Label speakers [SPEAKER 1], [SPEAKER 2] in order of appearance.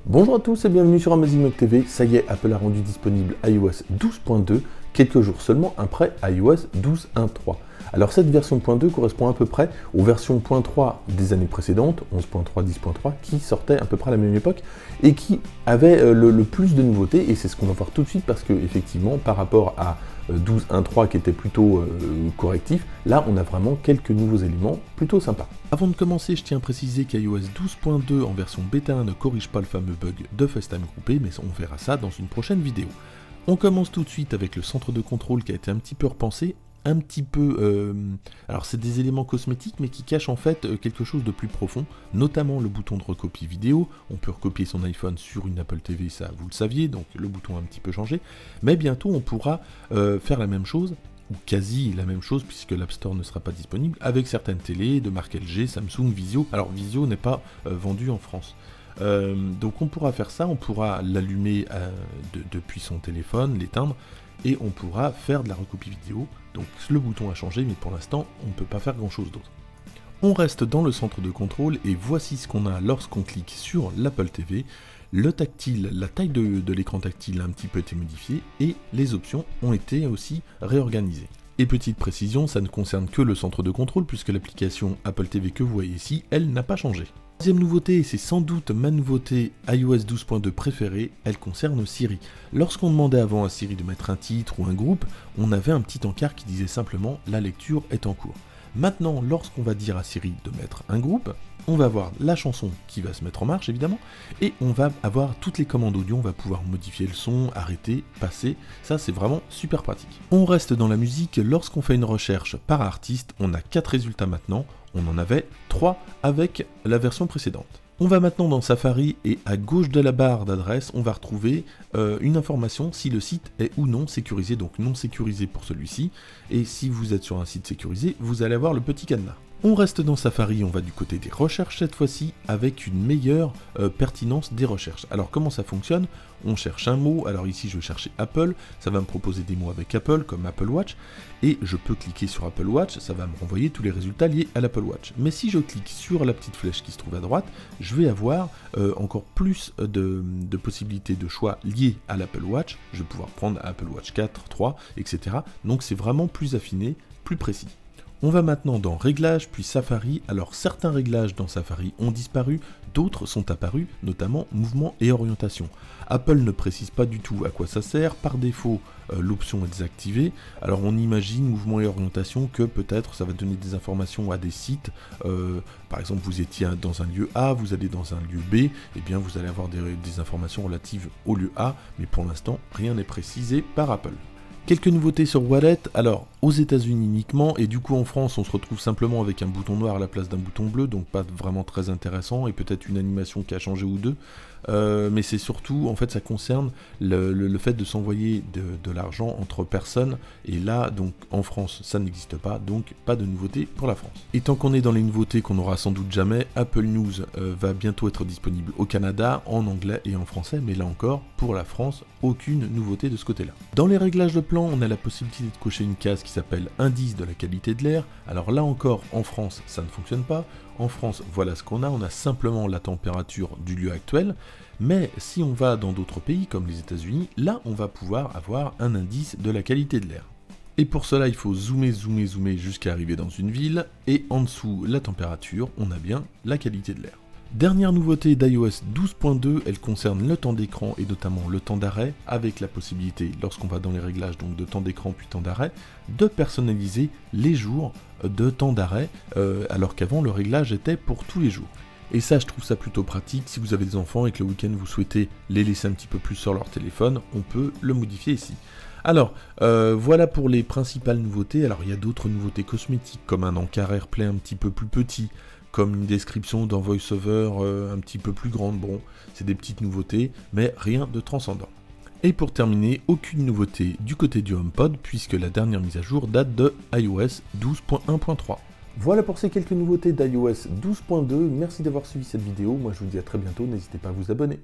[SPEAKER 1] Bonjour à tous et bienvenue sur Amazing Mac TV. Ça y est, Apple a rendu disponible iOS 12.2, quelques jours seulement après iOS 12.1.3. Alors cette version .2 correspond à peu près aux versions .3 des années précédentes, 11.3, 10.3, qui sortaient à peu près à la même époque et qui avaient le plus de nouveautés, et c'est ce qu'on va voir tout de suite parce que effectivement par rapport à 12.1.3 qui était plutôt correctif, là on a vraiment quelques nouveaux éléments plutôt sympas. Avant de commencer, je tiens à préciser qu'iOS 12.2 en version bêta 1 ne corrige pas le fameux bug de FaceTime groupé, mais on verra ça dans une prochaine vidéo. On commence tout de suite avec le centre de contrôle qui a été un petit peu repensé, alors c'est des éléments cosmétiques mais qui cachent en fait quelque chose de plus profond, notamment le bouton de recopie vidéo. On peut recopier son iPhone sur une Apple TV, ça vous le saviez, donc le bouton a un petit peu changé, mais bientôt on pourra faire la même chose, ou quasi la même chose puisque l'App Store ne sera pas disponible, avec certaines télés de marque LG, Samsung, Vizio. Alors Vizio n'est pas vendu en France. Donc on pourra faire ça, on pourra l'allumer depuis son téléphone, l'éteindre, et on pourra faire de la recopie vidéo. Donc le bouton a changé, mais pour l'instant on ne peut pas faire grand chose d'autre. On reste dans le centre de contrôle et voici ce qu'on a lorsqu'on clique sur l'Apple TV. Le tactile, la taille de l'écran tactile a un petit peu été modifiée et les options ont été aussi réorganisées. Et petite précision, ça ne concerne que le centre de contrôle puisque l'application Apple TV que vous voyez ici, elle n'a pas changé. Deuxième nouveauté, et c'est sans doute ma nouveauté iOS 12.2 préférée, elle concerne Siri. Lorsqu'on demandait avant à Siri de mettre un titre ou un groupe, on avait un petit encart qui disait simplement « la lecture est en cours ». Maintenant, lorsqu'on va dire à Siri de mettre un groupe, on va avoir la chanson qui va se mettre en marche évidemment, et on va avoir toutes les commandes audio, on va pouvoir modifier le son, arrêter, passer, ça c'est vraiment super pratique. On reste dans la musique, lorsqu'on fait une recherche par artiste, on a 4 résultats maintenant, on en avait 3 avec la version précédente. On va maintenant dans Safari et à gauche de la barre d'adresse, on va retrouver une information si le site est ou non sécurisé, donc non sécurisé pour celui-ci, et si vous êtes sur un site sécurisé, vous allez avoir le petit cadenas. On reste dans Safari, on va du côté des recherches cette fois-ci, avec une meilleure pertinence des recherches. Alors comment ça fonctionne? On cherche un mot, alors ici je vais chercher Apple, ça va me proposer des mots avec Apple, comme Apple Watch, et je peux cliquer sur Apple Watch, ça va me renvoyer tous les résultats liés à l'Apple Watch. Mais si je clique sur la petite flèche qui se trouve à droite, je vais avoir encore plus de possibilités de choix liés à l'Apple Watch, je vais pouvoir prendre Apple Watch 4, 3, etc. Donc c'est vraiment plus affiné, plus précis. On va maintenant dans Réglages, puis Safari. Alors certains réglages dans Safari ont disparu, d'autres sont apparus, notamment Mouvement et Orientation. Apple ne précise pas du tout à quoi ça sert, par défaut l'option est désactivée. Alors on imagine Mouvement et Orientation que peut-être ça va donner des informations à des sites, par exemple vous étiez dans un lieu A, vous allez dans un lieu B, et bien vous allez avoir des informations relatives au lieu A, mais pour l'instant rien n'est précisé par Apple. Quelques nouveautés sur Wallet, alors aux États-Unis uniquement, et du coup en France on se retrouve simplement avec un bouton noir à la place d'un bouton bleu, donc pas vraiment très intéressant, et peut-être une animation qui a changé ou deux, mais c'est surtout, en fait ça concerne le fait de s'envoyer de l'argent entre personnes, et là donc en France ça n'existe pas, donc pas de nouveauté pour la France. Et tant qu'on est dans les nouveautés qu'on n'aura sans doute jamais, Apple News va bientôt être disponible au Canada, en anglais et en français, mais là encore, pour la France, aucune nouveauté de ce côté-là. Dans les réglages de plan, on a la possibilité de cocher une case qui s'appelle Indice de la qualité de l'air. Alors là encore, en France, ça ne fonctionne pas. En France, voilà ce qu'on a. On a simplement la température du lieu actuel. Mais si on va dans d'autres pays, comme les États-Unis, là, on va pouvoir avoir un indice de la qualité de l'air. Et pour cela, il faut zoomer jusqu'à arriver dans une ville. Et en dessous, la température, on a bien la qualité de l'air. Dernière nouveauté d'iOS 12.2, elle concerne le temps d'écran et notamment le temps d'arrêt, avec la possibilité, lorsqu'on va dans les réglages donc de temps d'écran puis temps d'arrêt, de personnaliser les jours de temps d'arrêt, alors qu'avant le réglage était pour tous les jours. Et ça, je trouve ça plutôt pratique. Si vous avez des enfants et que le week-end vous souhaitez les laisser un petit peu plus sur leur téléphone, on peut le modifier ici. Alors, voilà pour les principales nouveautés. Alors, il y a d'autres nouveautés cosmétiques, comme un encart AirPlay un petit peu plus petit, comme une description dans VoiceOver un petit peu plus grande. Bon, c'est des petites nouveautés, mais rien de transcendant. Et pour terminer, aucune nouveauté du côté du HomePod, puisque la dernière mise à jour date de iOS 12.1.3. Voilà pour ces quelques nouveautés d'iOS 12.2, merci d'avoir suivi cette vidéo, moi je vous dis à très bientôt, n'hésitez pas à vous abonner.